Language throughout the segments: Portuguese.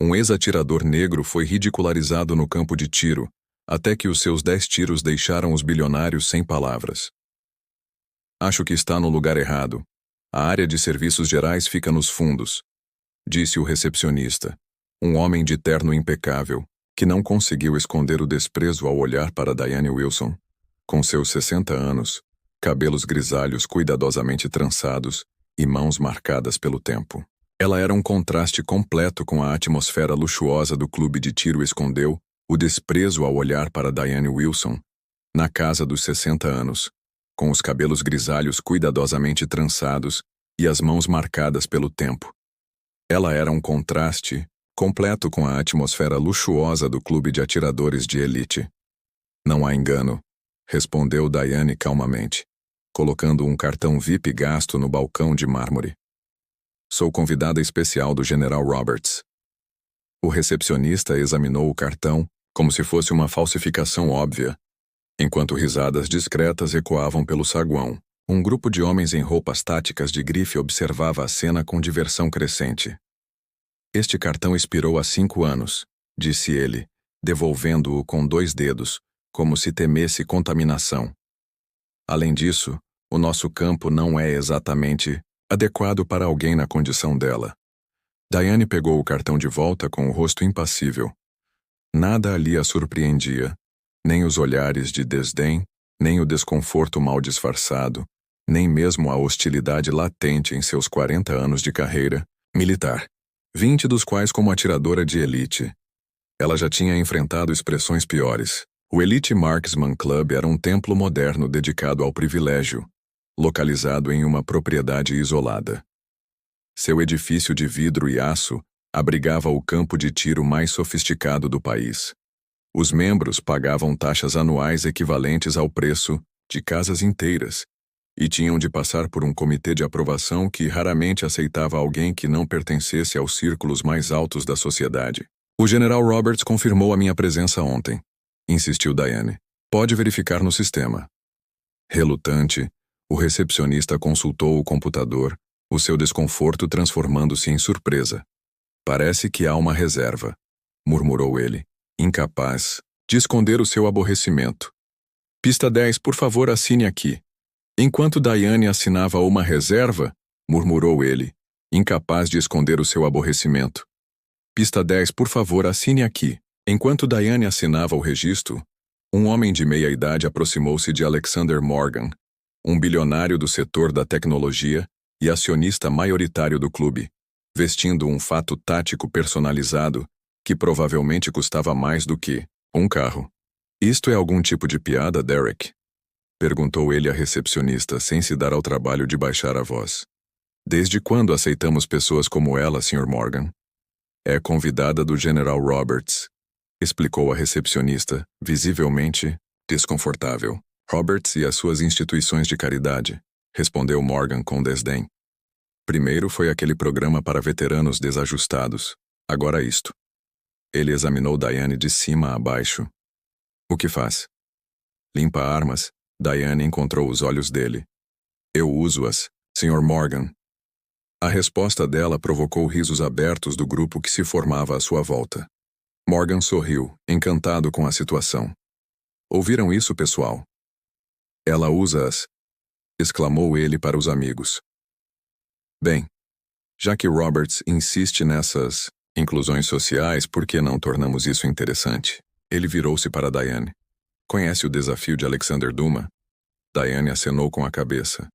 Um ex-atirador negro foi ridicularizado no campo de tiro, até que os seus 10 tiros deixaram os bilionários sem palavras. Acho que está no lugar errado. A área de serviços gerais fica nos fundos, disse o recepcionista, um homem de terno impecável, que não conseguiu esconder o desprezo ao olhar para Diane Wilson, com seus 60 anos, cabelos grisalhos cuidadosamente trançados e mãos marcadas pelo tempo. Ela era um contraste completo com a atmosfera luxuosa do clube de tiro. Escondeu o desprezo ao olhar para Diane Wilson, na casa dos 60 anos, com os cabelos grisalhos cuidadosamente trançados e as mãos marcadas pelo tempo. Ela era um contraste completo com a atmosfera luxuosa do clube de atiradores de elite. Não há engano, respondeu Diane calmamente, colocando um cartão VIP gasto no balcão de mármore. Sou convidada especial do General Roberts. O recepcionista examinou o cartão como se fosse uma falsificação óbvia, enquanto risadas discretas ecoavam pelo saguão. Um grupo de homens em roupas táticas de grife observava a cena com diversão crescente. Este cartão expirou há 5 anos, disse ele, devolvendo-o com 2 dedos, como se temesse contaminação. Além disso, o nosso campo não é exatamente adequado para alguém na condição dela. Diane pegou o cartão de volta com o rosto impassível. Nada ali a surpreendia, nem os olhares de desdém, nem o desconforto mal disfarçado, nem mesmo a hostilidade latente em seus 40 anos de carreira militar, 20 dos quais como atiradora de elite. Ela já tinha enfrentado expressões piores. O Elite Marksman Club era um templo moderno dedicado ao privilégio, localizado em uma propriedade isolada. Seu edifício de vidro e aço abrigava o campo de tiro mais sofisticado do país. Os membros pagavam taxas anuais equivalentes ao preço de casas inteiras e tinham de passar por um comitê de aprovação que raramente aceitava alguém que não pertencesse aos círculos mais altos da sociedade. O General Roberts confirmou a minha presença ontem, insistiu Diane. Pode verificar no sistema. Relutante, o recepcionista consultou o computador, o seu desconforto transformando-se em surpresa. Parece que há uma reserva, murmurou ele, incapaz de esconder o seu aborrecimento. Pista 10, por favor, assine aqui. Enquanto Diane assinava uma reserva, murmurou ele, incapaz de esconder o seu aborrecimento. Pista 10, por favor, assine aqui. Enquanto Diane assinava o registro, um homem de meia-idade aproximou-se de Alexander Morgan, um bilionário do setor da tecnologia e acionista maioritário do clube, vestindo um fato tático personalizado que provavelmente custava mais do que um carro. Isto é algum tipo de piada, Derek? Perguntou ele à recepcionista sem se dar ao trabalho de baixar a voz. Desde quando aceitamos pessoas como ela, Sr. Morgan? É convidada do General Roberts, explicou a recepcionista, visivelmente desconfortável. Roberts e as suas instituições de caridade, respondeu Morgan com desdém. Primeiro foi aquele programa para veteranos desajustados, agora isto. Ele examinou Diane de cima a baixo. O que faz? Limpa armas. Diane encontrou os olhos dele. Eu uso-as, Sr. Morgan. A resposta dela provocou risos abertos do grupo que se formava à sua volta. Morgan sorriu, encantado com a situação. Ouviram isso, pessoal? Ela usa-as, exclamou ele para os amigos. Bem, já que Roberts insiste nessas inclusões sociais, por que não tornamos isso interessante? Ele virou-se para Diane. Conhece o desafio de Alexander Dumas? Diane acenou com a cabeça.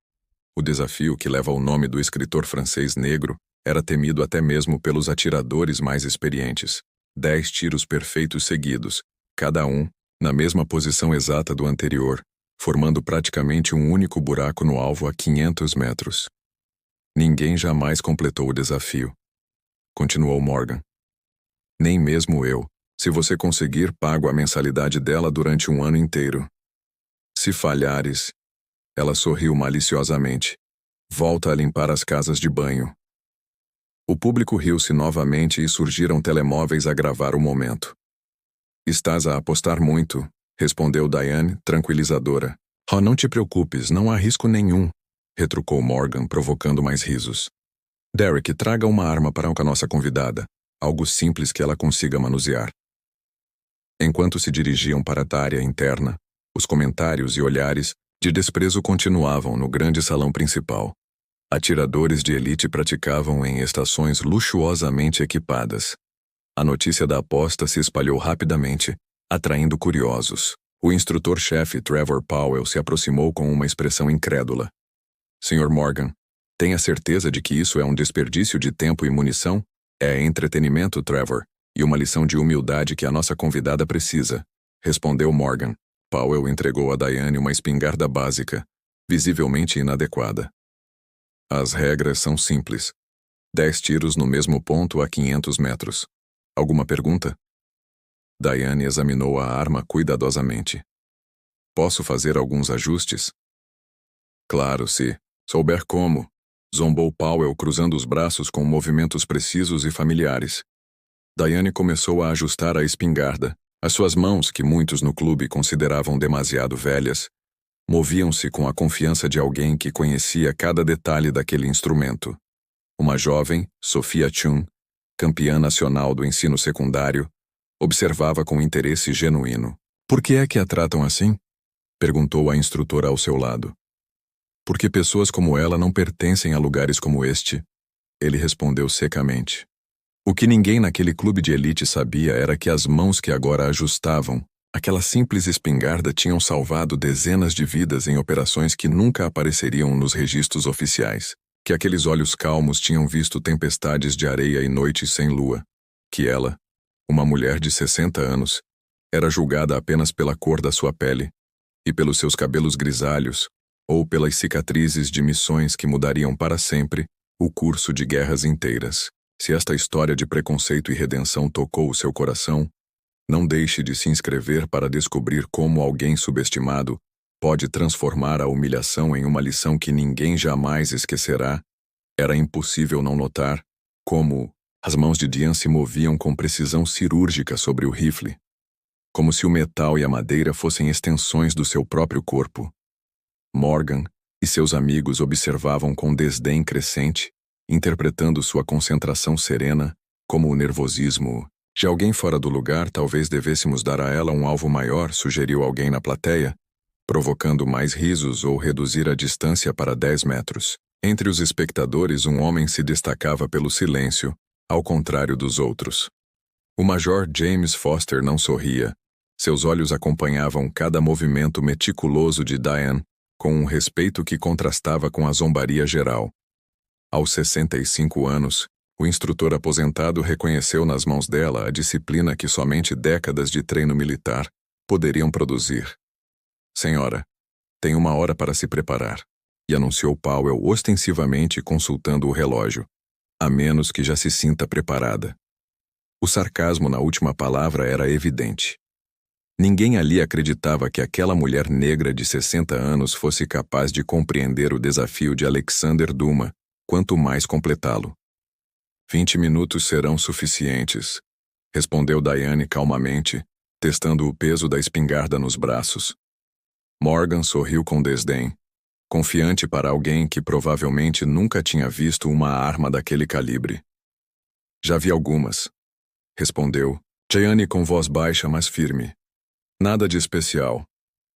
O desafio, que leva o nome do escritor francês negro, era temido até mesmo pelos atiradores mais experientes. 10 tiros perfeitos seguidos, cada um, na mesma posição exata do anterior, formando praticamente um único buraco no alvo a 500 metros. Ninguém jamais completou o desafio. Continuou Morgan. Nem mesmo eu. Se você conseguir, pago a mensalidade dela durante um ano inteiro. Se falhares... Ela sorriu maliciosamente. Volta a limpar as casas de banho. O público riu-se novamente e surgiram telemóveis a gravar o momento. Estás a apostar muito, respondeu Diane, tranquilizadora. Oh, não te preocupes, não há risco nenhum, retrucou Morgan, provocando mais risos. Derek, traga uma arma para a nossa convidada. algo simples que ela consiga manusear. Enquanto se dirigiam para a área interna, os comentários e olhares de desprezo continuavam no grande salão principal. Atiradores de elite praticavam em estações luxuosamente equipadas. A notícia da aposta se espalhou rapidamente, atraindo curiosos. O instrutor-chefe Trevor Powell se aproximou com uma expressão incrédula. Sr. Morgan, tenha certeza de que isso é um desperdício de tempo e munição? É entretenimento, Trevor, e uma lição de humildade que a nossa convidada precisa, respondeu Morgan. Powell entregou a Diane uma espingarda básica, visivelmente inadequada. As regras são simples. 10 tiros no mesmo ponto a 500 metros. Alguma pergunta? Diane examinou a arma cuidadosamente. Posso fazer alguns ajustes? Claro, se souber como, zombou Powell cruzando os braços com movimentos precisos e familiares. Diane começou a ajustar a espingarda. As suas mãos, que muitos no clube consideravam demasiado velhas, moviam-se com a confiança de alguém que conhecia cada detalhe daquele instrumento. Uma jovem, Sophia Chun, campeã nacional do ensino secundário, observava com interesse genuíno. Por que é que a tratam assim? Perguntou a instrutora ao seu lado. Porque pessoas como ela não pertencem a lugares como este, ele respondeu secamente. O que ninguém naquele clube de elite sabia era que as mãos que agora ajustavam aquela simples espingarda tinham salvado dezenas de vidas em operações que nunca apareceriam nos registros oficiais, que aqueles olhos calmos tinham visto tempestades de areia e noites sem lua, que ela, uma mulher de 60 anos, era julgada apenas pela cor da sua pele e pelos seus cabelos grisalhos ou pelas cicatrizes de missões que mudariam para sempre o curso de guerras inteiras. Se esta história de preconceito e redenção tocou o seu coração, não deixe de se inscrever para descobrir como alguém subestimado pode transformar a humilhação em uma lição que ninguém jamais esquecerá. Era impossível não notar como as mãos de Diane se moviam com precisão cirúrgica sobre o rifle, como se o metal e a madeira fossem extensões do seu próprio corpo. Morgan e seus amigos observavam com desdém crescente, interpretando sua concentração serena como o nervosismo. De alguém fora do lugar, talvez devêssemos dar a ela um alvo maior, sugeriu alguém na plateia, provocando mais risos ou reduzir a distância para 10 metros. Entre os espectadores, um homem se destacava pelo silêncio, ao contrário dos outros. O Major James Foster não sorria. Seus olhos acompanhavam cada movimento meticuloso de Diane, com um respeito que contrastava com a zombaria geral. Aos 65 anos, o instrutor aposentado reconheceu nas mãos dela a disciplina que somente décadas de treino militar poderiam produzir. Senhora, tem 1 hora para se preparar, e anunciou Powell ostensivamente consultando o relógio, a menos que já se sinta preparada. O sarcasmo na última palavra era evidente. Ninguém ali acreditava que aquela mulher negra de 60 anos fosse capaz de compreender o desafio de Alexander Duma, quanto mais completá-lo. 20 minutos serão suficientes, respondeu Diane calmamente, testando o peso da espingarda nos braços. Morgan sorriu com desdém, confiante para alguém que provavelmente nunca tinha visto uma arma daquele calibre. Já vi algumas, respondeu, Diane com voz baixa mas firme. Nada de especial.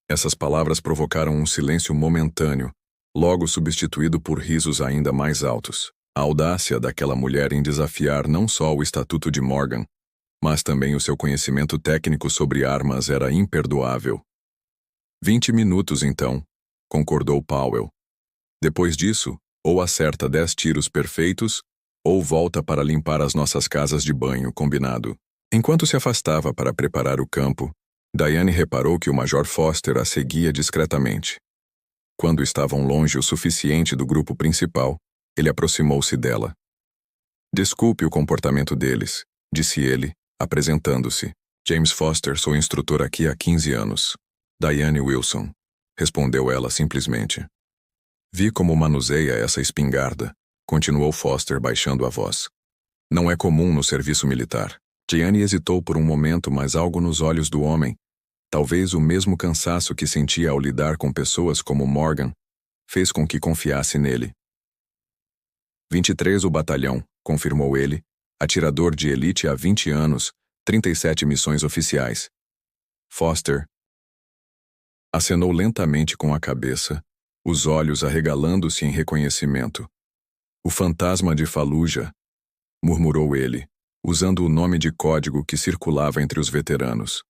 Essas palavras provocaram um silêncio momentâneo, logo substituído por risos ainda mais altos. A audácia daquela mulher em desafiar não só o estatuto de Morgan, mas também o seu conhecimento técnico sobre armas era imperdoável. 20 minutos então, concordou Powell. Depois disso, ou acerta 10 tiros perfeitos, ou volta para limpar as nossas casas de banho, combinado. Enquanto se afastava para preparar o campo, Diane reparou que o Major Foster a seguia discretamente. Quando estavam longe o suficiente do grupo principal, ele aproximou-se dela. Desculpe o comportamento deles, disse ele, apresentando-se. James Foster, sou instrutor aqui há 15 anos. Diane Wilson, respondeu ela simplesmente. Vi como manuseia essa espingarda, continuou Foster baixando a voz. Não é comum no serviço militar. Diane hesitou por um momento, mas algo nos olhos do homem, talvez o mesmo cansaço que sentia ao lidar com pessoas como Morgan, fez com que confiasse nele. 23 o batalhão, confirmou ele, atirador de elite há 20 anos, 37 missões oficiais. Foster acenou lentamente com a cabeça, os olhos arregalando-se em reconhecimento. O fantasma de Fallujah, murmurou ele, usando o nome de código que circulava entre os veteranos.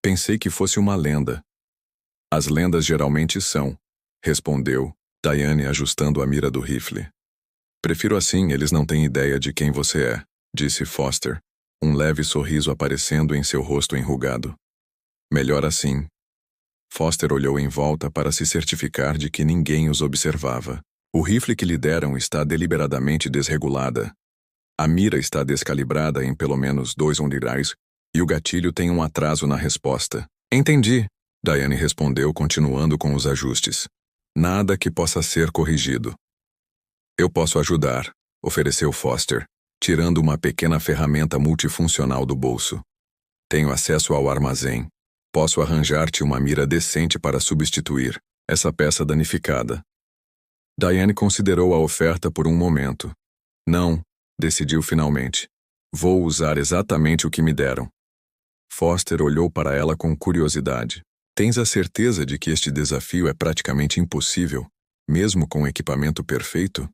Pensei que fosse uma lenda. As lendas geralmente são, respondeu Diane ajustando a mira do rifle. Prefiro assim, eles não têm ideia de quem você é, disse Foster, um leve sorriso aparecendo em seu rosto enrugado. Melhor assim. Foster olhou em volta para se certificar de que ninguém os observava. O rifle que lhe deram está deliberadamente desregulada. A mira está descalibrada em pelo menos 2 unidades e o gatilho tem um atraso na resposta. Entendi, Diane respondeu continuando com os ajustes. Nada que possa ser corrigido. Eu posso ajudar, ofereceu Foster, tirando uma pequena ferramenta multifuncional do bolso. Tenho acesso ao armazém. Posso arranjar-te uma mira decente para substituir essa peça danificada. Diane considerou a oferta por um momento. Não, decidiu finalmente. Vou usar exatamente o que me deram. Foster olhou para ela com curiosidade. Tens a certeza de que este desafio é praticamente impossível, mesmo com o equipamento perfeito?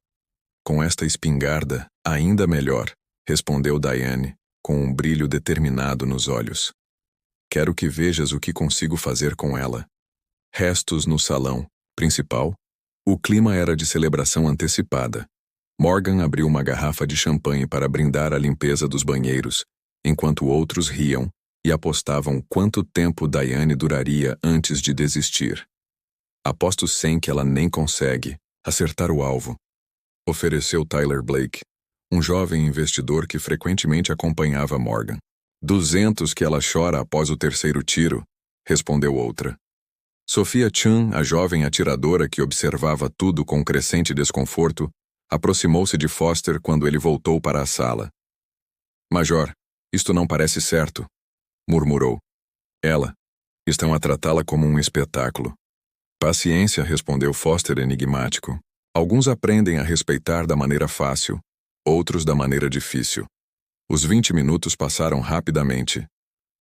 Com esta espingarda, ainda melhor, respondeu Diane, com um brilho determinado nos olhos. Quero que vejas o que consigo fazer com ela. Restos no salão principal. O clima era de celebração antecipada. Morgan abriu uma garrafa de champanhe para brindar a limpeza dos banheiros, enquanto outros riam e apostavam quanto tempo Diane duraria antes de desistir. Aposto 100 que ela nem consegue acertar o alvo, ofereceu Tyler Blake, um jovem investidor que frequentemente acompanhava Morgan. 200 que ela chora após o terceiro tiro, respondeu outra. Sophia Chun, a jovem atiradora que observava tudo com crescente desconforto, aproximou-se de Foster quando ele voltou para a sala. Major, isto não parece certo, murmurou. Ela, estão a tratá-la como um espetáculo. Paciência, respondeu Foster enigmático. Alguns aprendem a respeitar da maneira fácil, outros da maneira difícil. Os 20 minutos passaram rapidamente.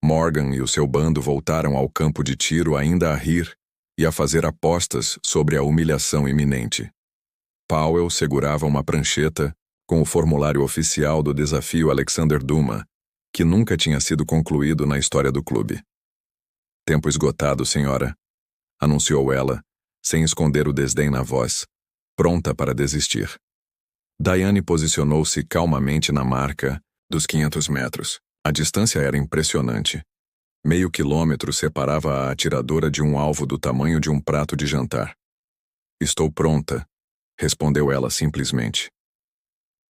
Morgan e o seu bando voltaram ao campo de tiro ainda a rir e a fazer apostas sobre a humilhação iminente. Powell segurava uma prancheta com o formulário oficial do desafio Alexander Duma, que nunca tinha sido concluído na história do clube. Tempo esgotado, senhora, anunciou ela, sem esconder o desdém na voz, pronta para desistir. Diane posicionou-se calmamente na marca dos 500 metros. A distância era impressionante. Meio quilômetro separava a atiradora de um alvo do tamanho de um prato de jantar. Estou pronta, respondeu ela simplesmente.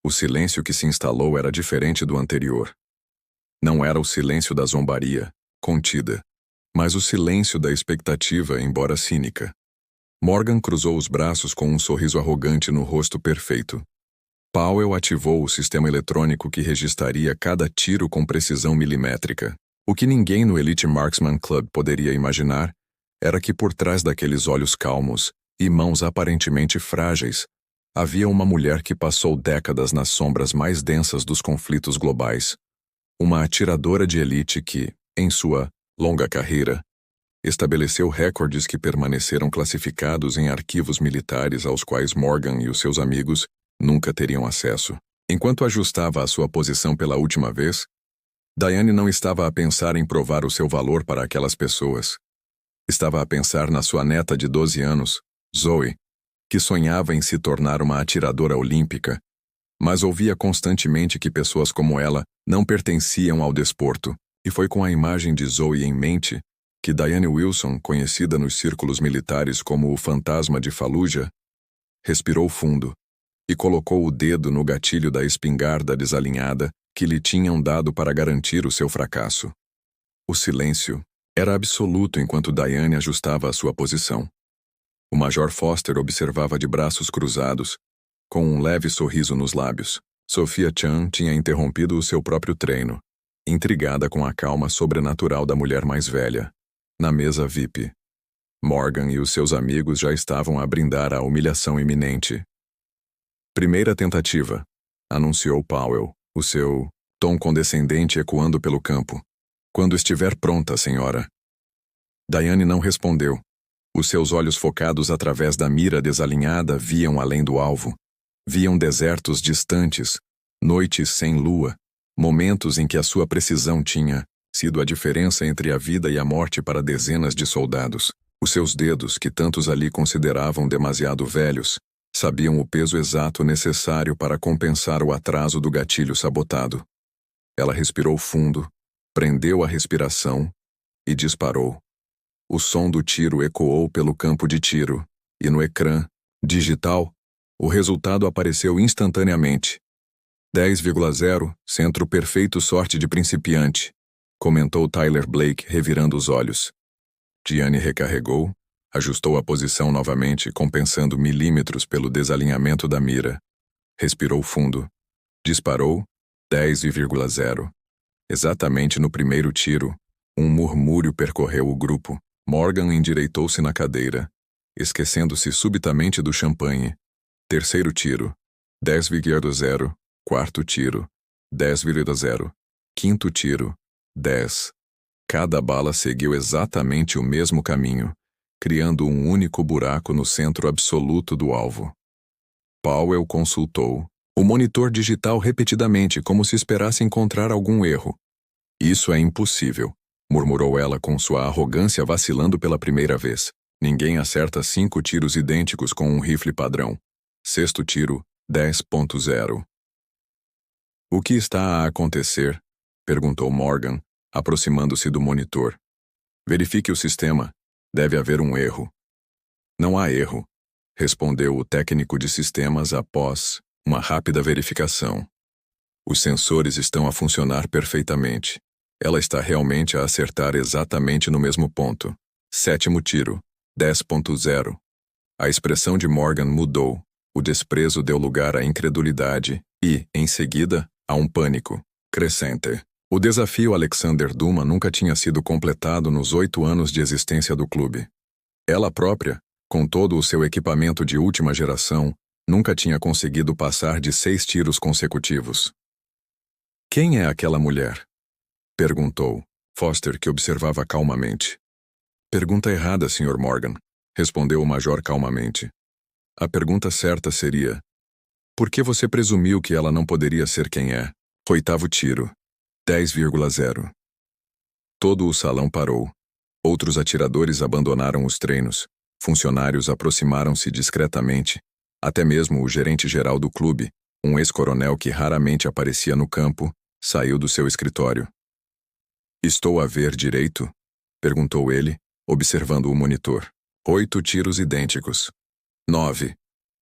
O silêncio que se instalou era diferente do anterior. Não era o silêncio da zombaria, contida, mas o silêncio da expectativa, embora cínica. Morgan cruzou os braços com um sorriso arrogante no rosto perfeito. Powell ativou o sistema eletrônico que registraria cada tiro com precisão milimétrica. O que ninguém no Elite Marksman Club poderia imaginar era que por trás daqueles olhos calmos e mãos aparentemente frágeis, havia uma mulher que passou décadas nas sombras mais densas dos conflitos globais. Uma atiradora de elite que, em sua longa carreira, estabeleceu recordes que permaneceram classificados em arquivos militares aos quais Morgan e os seus amigos nunca teriam acesso. Enquanto ajustava a sua posição pela última vez, Diane não estava a pensar em provar o seu valor para aquelas pessoas. Estava a pensar na sua neta de 12 anos, Zoe, que sonhava em se tornar uma atiradora olímpica, mas ouvia constantemente que pessoas como ela não pertenciam ao desporto, e foi com a imagem de Zoe em mente que Diane Wilson, conhecida nos círculos militares como o fantasma de Fallujah, respirou fundo e colocou o dedo no gatilho da espingarda desalinhada que lhe tinham dado para garantir o seu fracasso. O silêncio era absoluto enquanto Diane ajustava a sua posição. O Major Foster observava de braços cruzados, com um leve sorriso nos lábios. Sophia Chun tinha interrompido o seu próprio treino, intrigada com a calma sobrenatural da mulher mais velha. Na mesa VIP, Morgan e os seus amigos já estavam a brindar a humilhação iminente. Primeira tentativa, anunciou Powell, O seu tom condescendente ecoando pelo campo. Quando estiver pronta, senhora. Diane não respondeu. Os seus olhos focados através da mira desalinhada viam além do alvo. Viam desertos distantes, noites sem lua, momentos em que a sua precisão tinha sido a diferença entre a vida e a morte para dezenas de soldados. Os seus dedos, que tantos ali consideravam demasiado velhos, sabiam o peso exato necessário para compensar o atraso do gatilho sabotado. Ela respirou fundo, prendeu a respiração e disparou. O som do tiro ecoou pelo campo de tiro, e no ecrã digital, o resultado apareceu instantaneamente. 10,0, centro perfeito, sorte de principiante, comentou Tyler Blake, revirando os olhos. Diane recarregou, ajustou a posição novamente, compensando milímetros pelo desalinhamento da mira. Respirou fundo. Disparou. 10,0. Exatamente no primeiro tiro, um murmúrio percorreu o grupo. Morgan endireitou-se na cadeira, esquecendo-se subitamente do champanhe. Terceiro tiro. 10,0. Quarto tiro. 10,0. Quinto tiro. 10. Cada bala seguiu exatamente o mesmo caminho, criando um único buraco no centro absoluto do alvo. Powell consultou o monitor digital repetidamente, como se esperasse encontrar algum erro. Isso é impossível, murmurou ela com sua arrogância vacilando pela primeira vez. Ninguém acerta 5 tiros idênticos com um rifle padrão. Sexto tiro, 10,0. O que está a acontecer? Perguntou Morgan, aproximando-se do monitor. Verifique o sistema. Deve haver um erro. Não há erro, respondeu o técnico de sistemas após uma rápida verificação. Os sensores estão a funcionar perfeitamente. Ela está realmente a acertar exatamente no mesmo ponto. Sétimo tiro, 10,0. A expressão de Morgan mudou. O desprezo deu lugar à incredulidade e, em seguida, a um pânico crescente. O desafio Alexander Duma nunca tinha sido completado nos 8 anos de existência do clube. Ela própria, com todo o seu equipamento de última geração, nunca tinha conseguido passar de 6 tiros consecutivos. Quem é aquela mulher? Perguntou Foster, que observava calmamente. Pergunta errada, Sr. Morgan, respondeu o major calmamente. A pergunta certa seria: por que você presumiu que ela não poderia ser quem é? Oitavo tiro. 10,0. Todo o salão parou. Outros atiradores abandonaram os treinos. Funcionários aproximaram-se discretamente. Até mesmo o gerente-geral do clube, um ex-coronel que raramente aparecia no campo, saiu do seu escritório. Estou a ver direito? Perguntou ele, observando o monitor. 8 tiros idênticos. 9.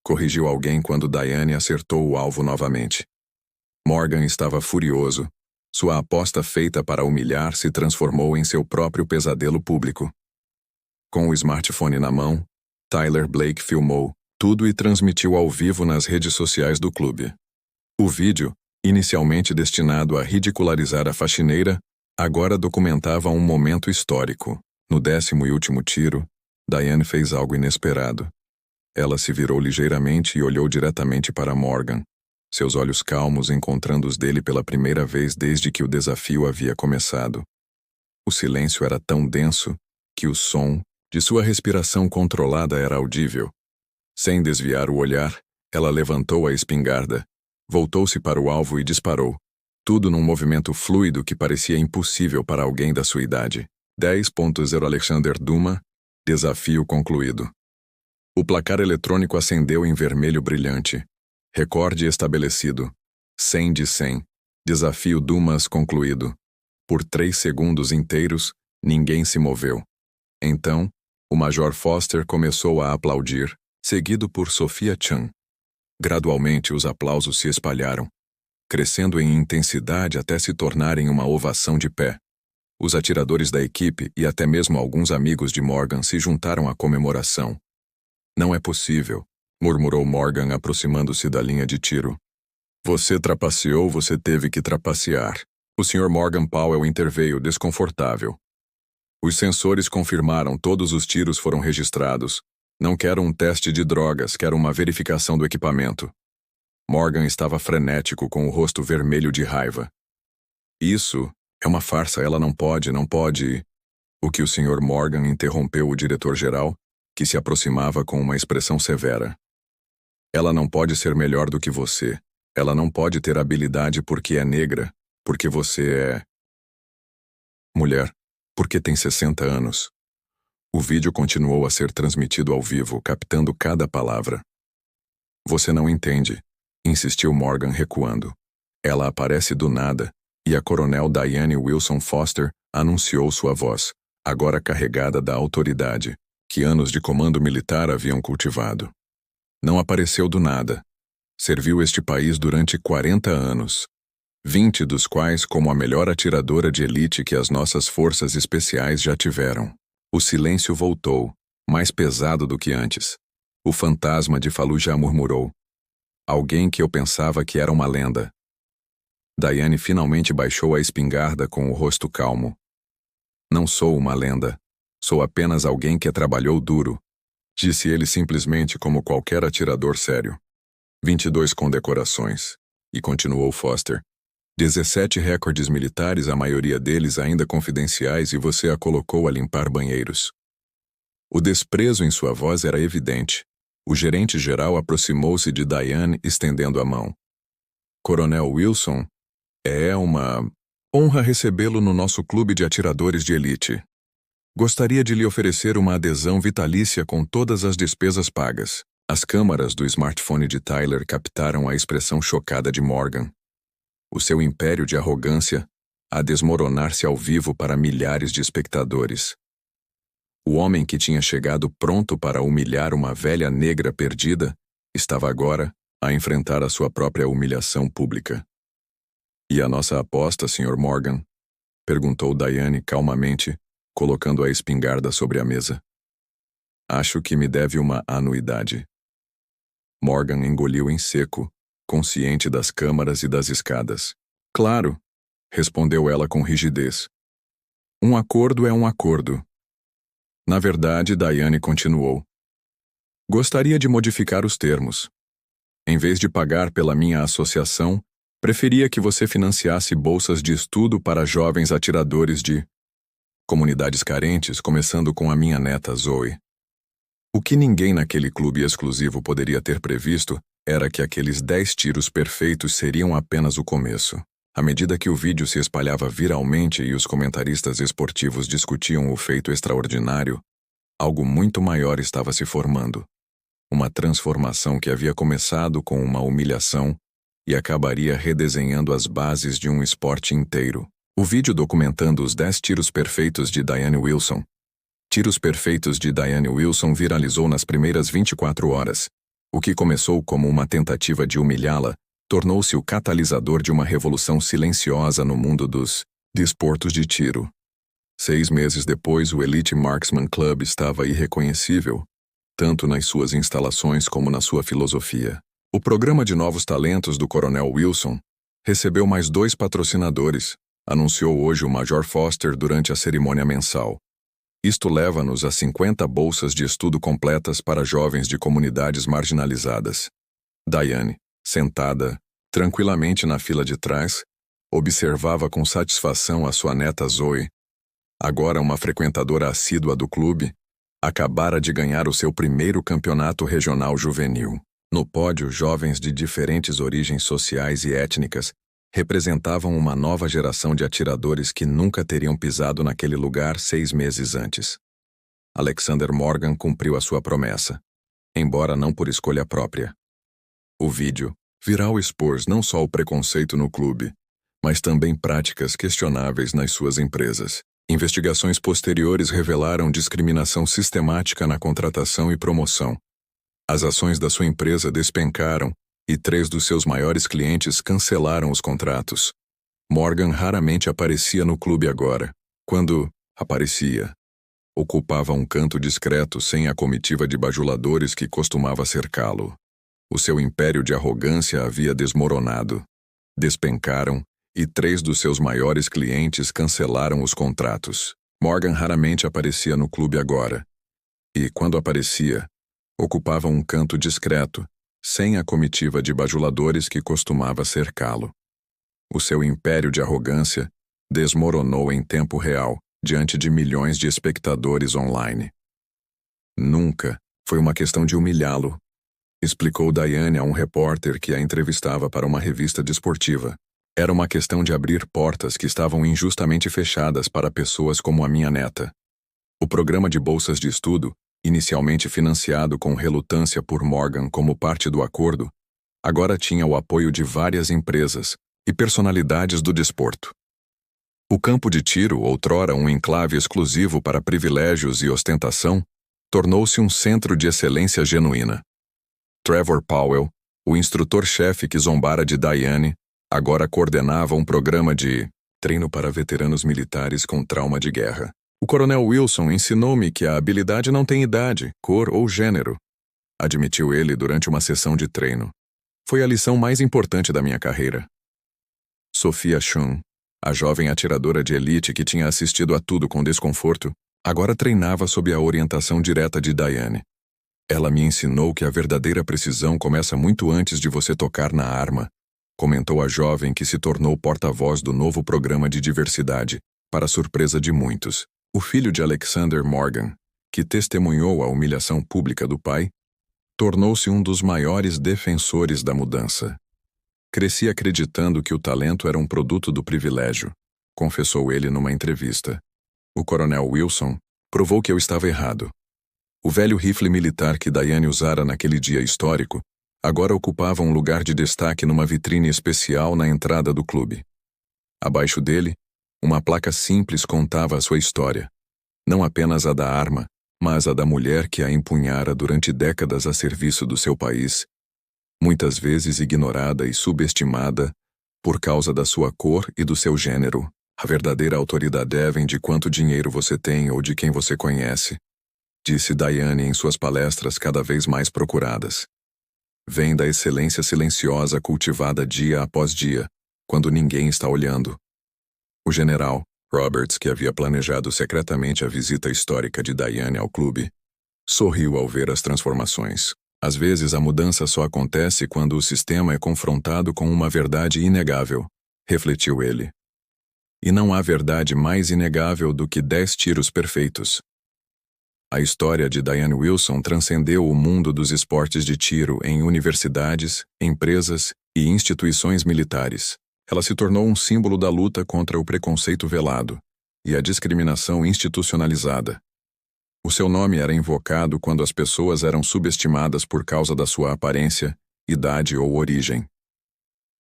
Corrigiu alguém quando Diane acertou o alvo novamente. Morgan estava furioso. Sua aposta feita para humilhar se transformou em seu próprio pesadelo público. Com o smartphone na mão, Tyler Blake filmou tudo e transmitiu ao vivo nas redes sociais do clube. O vídeo, inicialmente destinado a ridicularizar a faxineira, agora documentava um momento histórico. No 10º e último tiro, Diane fez algo inesperado. Ela se virou ligeiramente e olhou diretamente para Morgan, seus olhos calmos encontrando os dele pela primeira vez desde que o desafio havia começado. O silêncio era tão denso que o som de sua respiração controlada era audível. Sem desviar o olhar, ela levantou a espingarda, voltou-se para o alvo e disparou, tudo num movimento fluido que parecia impossível para alguém da sua idade. 10,0 Alexander Duma, desafio concluído. O placar eletrônico acendeu em vermelho brilhante. Recorde estabelecido. 100 de 100. Desafio Dumas concluído. Por 3 segundos inteiros, ninguém se moveu. Então, o Major Foster começou a aplaudir, seguido por Sophia Chan. Gradualmente os aplausos se espalharam, crescendo em intensidade até se tornarem uma ovação de pé. Os atiradores da equipe e até mesmo alguns amigos de Morgan se juntaram à comemoração. Não é possível, murmurou Morgan aproximando-se da linha de tiro. Você trapaceou, você teve que trapacear. O Sr. Morgan Powell interveio, desconfortável. Os sensores confirmaram, todos os tiros foram registrados. Não quero um teste de drogas, quero uma verificação do equipamento. Morgan estava frenético, com o rosto vermelho de raiva. Isso é uma farsa, ela não pode. O que o Sr. Morgan interrompeu o diretor-geral, que se aproximava com uma expressão severa. Ela não pode ser melhor do que você. Ela não pode ter habilidade porque é negra, porque você é mulher, porque tem 60 anos. O vídeo continuou a ser transmitido ao vivo, captando cada palavra. Você não entende, insistiu Morgan, recuando. Ela aparece do nada, e a coronel Diane Wilson Foster anunciou sua voz, agora carregada da autoridade, que anos de comando militar haviam cultivado. Não apareceu do nada. Serviu este país durante 40 anos, 20 dos quais como a melhor atiradora de elite que as nossas forças especiais já tiveram. O silêncio voltou, mais pesado do que antes. O fantasma de Fallujah murmurou. Alguém que eu pensava que era uma lenda. Diane finalmente baixou a espingarda com o rosto calmo. Não sou uma lenda. Sou apenas alguém que trabalhou duro, disse ele simplesmente como qualquer atirador sério. 22 condecorações. E continuou Foster. 17 recordes militares, a maioria deles ainda confidenciais, e você a colocou a limpar banheiros. O desprezo em sua voz era evidente. O gerente-geral aproximou-se de Diane, estendendo a mão. Coronel Wilson, é uma honra recebê-lo no nosso clube de atiradores de elite. Gostaria de lhe oferecer uma adesão vitalícia com todas as despesas pagas. As câmaras do smartphone de Tyler captaram a expressão chocada de Morgan. O seu império de arrogância a desmoronar-se ao vivo para milhares de espectadores. O homem que tinha chegado pronto para humilhar uma velha negra perdida estava agora a enfrentar a sua própria humilhação pública. E a nossa aposta, Sr. Morgan? Perguntou Diane calmamente, colocando a espingarda sobre a mesa. Acho que me deve uma anuidade. Morgan engoliu em seco, consciente das câmaras e das escadas. Claro, respondeu ela com rigidez. Um acordo é um acordo. Na verdade, Diane continuou. Gostaria de modificar os termos. Em vez de pagar pela minha associação, preferia que você financiasse bolsas de estudo para jovens atiradores de comunidades carentes, começando com a minha neta Zoe. O que ninguém naquele clube exclusivo poderia ter previsto era que aqueles 10 tiros perfeitos seriam apenas o começo. À medida que o vídeo se espalhava viralmente e os comentaristas esportivos discutiam o feito extraordinário, algo muito maior estava se formando. Uma transformação que havia começado com uma humilhação e acabaria redesenhando as bases de um esporte inteiro. O vídeo documentando os 10 tiros perfeitos de Diane Wilson. Tiros perfeitos de Diane Wilson viralizou nas primeiras 24 horas. O que começou como uma tentativa de humilhá-la, tornou-se o catalisador de uma revolução silenciosa no mundo dos desportos de tiro. 6 meses depois, o Elite Marksman Club estava irreconhecível, tanto nas suas instalações como na sua filosofia. O programa de novos talentos do Coronel Wilson recebeu mais 2 patrocinadores, anunciou hoje o Major Foster durante a cerimônia mensal. Isto leva-nos a 50 bolsas de estudo completas para jovens de comunidades marginalizadas. Diane, sentada, tranquilamente na fila de trás, observava com satisfação a sua neta Zoe, agora uma frequentadora assídua do clube, acabara de ganhar o seu primeiro campeonato regional juvenil. No pódio, jovens de diferentes origens sociais e étnicas representavam uma nova geração de atiradores que nunca teriam pisado naquele lugar 6 meses antes. Alexander Morgan cumpriu a sua promessa, embora não por escolha própria. O vídeo viral expôs não só o preconceito no clube, mas também práticas questionáveis nas suas empresas. Investigações posteriores revelaram discriminação sistemática na contratação e promoção. As ações da sua empresa despencaram e 3 dos seus maiores clientes cancelaram os contratos. Morgan raramente aparecia no clube agora. Quando aparecia, ocupava um canto discreto sem a comitiva de bajuladores que costumava cercá-lo. O seu império de arrogância havia desmoronado. Despencaram e 3 dos seus maiores clientes cancelaram os contratos. Morgan raramente aparecia no clube agora. E, quando aparecia, ocupava um canto discreto, sem a comitiva de bajuladores que costumava cercá-lo. O seu império de arrogância desmoronou em tempo real diante de milhões de espectadores online. Nunca foi uma questão de humilhá-lo, explicou Diane a um repórter que a entrevistava para uma revista desportiva. Era uma questão de abrir portas que estavam injustamente fechadas para pessoas como a minha neta. O programa de bolsas de estudo, inicialmente financiado com relutância por Morgan como parte do acordo, agora tinha o apoio de várias empresas e personalidades do desporto. O campo de tiro, outrora um enclave exclusivo para privilégios e ostentação, tornou-se um centro de excelência genuína. Trevor Powell, o instrutor-chefe que zombara de Diane, agora coordenava um programa de treino para veteranos militares com trauma de guerra. O coronel Wilson ensinou-me que a habilidade não tem idade, cor ou gênero, admitiu ele durante uma sessão de treino. Foi a lição mais importante da minha carreira. Sophia Shum, a jovem atiradora de elite que tinha assistido a tudo com desconforto, agora treinava sob a orientação direta de Diane. Ela me ensinou que a verdadeira precisão começa muito antes de você tocar na arma, comentou a jovem que se tornou porta-voz do novo programa de diversidade, para surpresa de muitos. O filho de Alexander Morgan, que testemunhou a humilhação pública do pai, tornou-se um dos maiores defensores da mudança. Cresci acreditando que o talento era um produto do privilégio, confessou ele numa entrevista. O coronel Wilson provou que eu estava errado. O velho rifle militar que Diane usara naquele dia histórico agora ocupava um lugar de destaque numa vitrine especial na entrada do clube. Abaixo dele, uma placa simples contava a sua história, não apenas a da arma, mas a da mulher que a empunhara durante décadas a serviço do seu país, muitas vezes ignorada e subestimada por causa da sua cor e do seu gênero. A verdadeira autoridade vem de quanto dinheiro você tem ou de quem você conhece, disse Diane em suas palestras cada vez mais procuradas. Vem da excelência silenciosa cultivada dia após dia, quando ninguém está olhando. O general Roberts, que havia planejado secretamente a visita histórica de Diane ao clube, sorriu ao ver as transformações. Às vezes a mudança só acontece quando o sistema é confrontado com uma verdade inegável, refletiu ele. E não há verdade mais inegável do que 10 tiros perfeitos. A história de Diane Wilson transcendeu o mundo dos esportes de tiro em universidades, empresas e instituições militares. Ela se tornou um símbolo da luta contra o preconceito velado e a discriminação institucionalizada. O seu nome era invocado quando as pessoas eram subestimadas por causa da sua aparência, idade ou origem.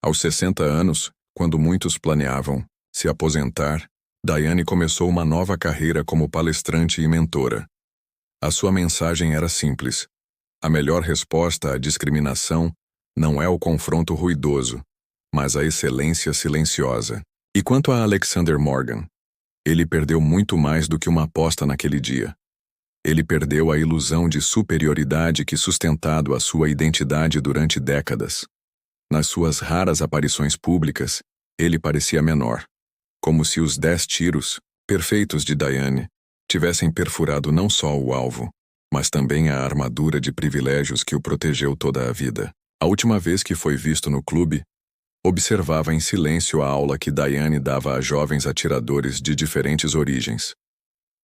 Aos 60 anos, quando muitos planeavam se aposentar, Diane começou uma nova carreira como palestrante e mentora. A sua mensagem era simples. A melhor resposta à discriminação não é o confronto ruidoso, mas a excelência silenciosa. E quanto a Alexander Morgan? Ele perdeu muito mais do que uma aposta naquele dia. Ele perdeu a ilusão de superioridade que sustentado a sua identidade durante décadas. Nas suas raras aparições públicas, ele parecia menor, como se os 10 tiros, perfeitos de Diane, tivessem perfurado não só o alvo, mas também a armadura de privilégios que o protegeu toda a vida. A última vez que foi visto no clube, observava em silêncio a aula que Diane dava a jovens atiradores de diferentes origens.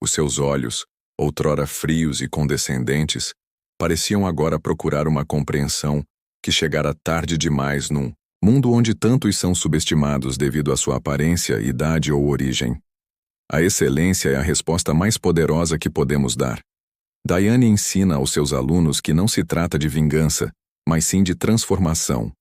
Os seus olhos, outrora frios e condescendentes, pareciam agora procurar uma compreensão que chegara tarde demais num mundo onde tantos são subestimados devido à sua aparência, idade ou origem. A excelência é a resposta mais poderosa que podemos dar. Diane ensina aos seus alunos que não se trata de vingança, mas sim de transformação.